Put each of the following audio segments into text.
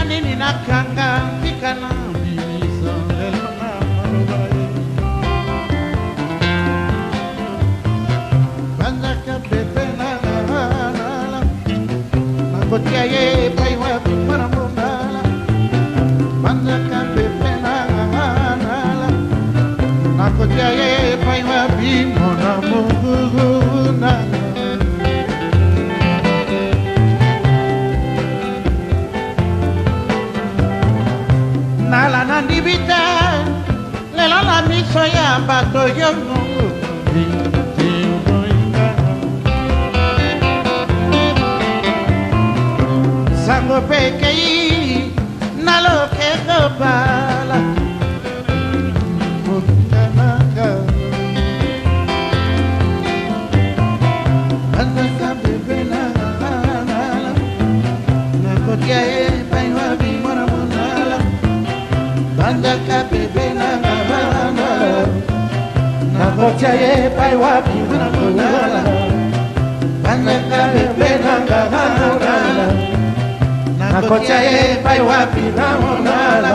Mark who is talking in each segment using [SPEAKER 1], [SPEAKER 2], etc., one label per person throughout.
[SPEAKER 1] nini nakanga tikana bimisa elmana malobaye banzaka pepe na nakotia ye pai wapi mwana mbala banzaka pepe na nakotia ye pai wapi mwana mbala nala nandibita lela la miso ya bato yono sango pekei naloke kobala mukananga anaka bebela nakotia e paiwa bimora monala bandaka bebela nakotia e paiwa bimora monala bandaka bebela nakotia ye pai wapi na monala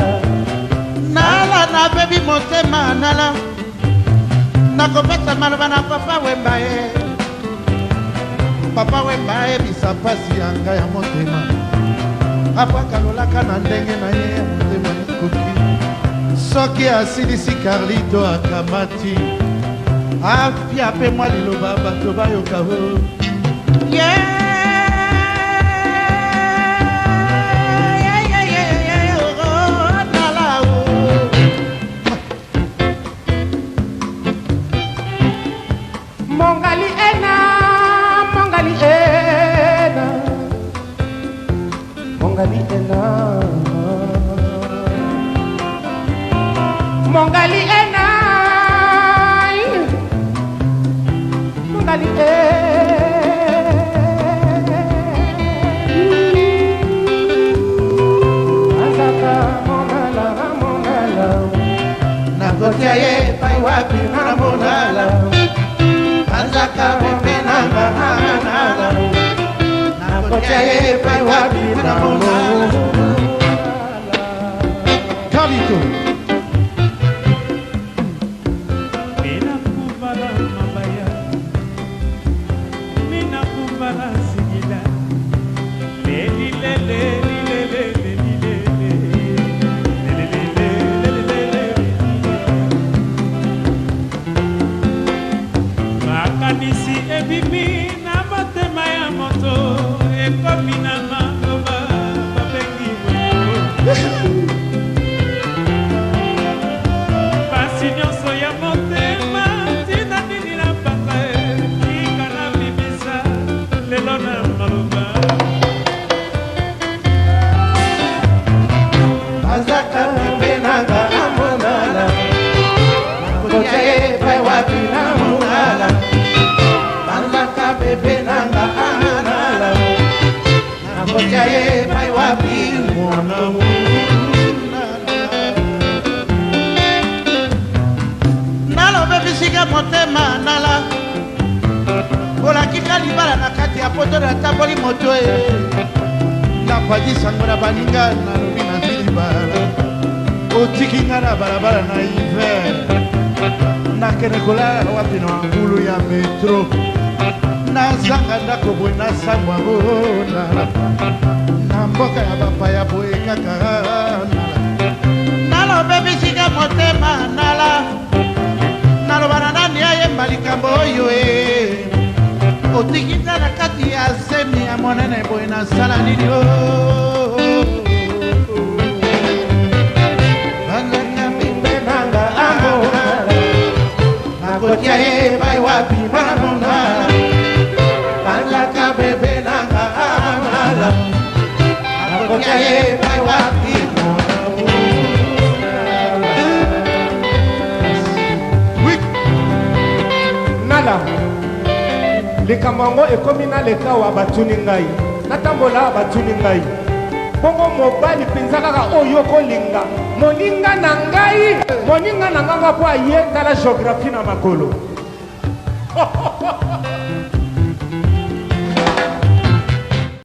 [SPEAKER 1] nala na bebi motema nala nakopesa maloba na papa wemba ye bisa pasi yanga ya motema apakalolaka na ndenge na ye ya motema ekoki soki asilisi Carlito akamati afia pe mwa liloba bato bayoka o
[SPEAKER 2] Mongali ena azaka monala nakotia ye pai wapi na monala azaka pepe nanga nakotia ye pai wapi na monala
[SPEAKER 1] Carlito nalobebisika motema nala bolakika libala na kati ya poto na tamboli moto e nakwadisango na baninga nalobi na zilibala otikinga na balabala na hiver nakende kolala wapi na ngulu ya metro nazanga ndako boye nasambwa bona na mboka ya bapaya boye kaka nalobebisika motema nala nalobana nani ayemba likambo oyo e otikinga na kati ya semi ya monene boye nasala nini o bangakambipenanga amona nakotia ye pai wapi manonala banzaka bebe nanga amala nakotia ye pai wapi likambo yango ekomi na leka wa batuni ngai natambola batuni ngai bongo mobali mpenza kaka oyo kolinga moninga na ngai mpo aye tala géographie na makolo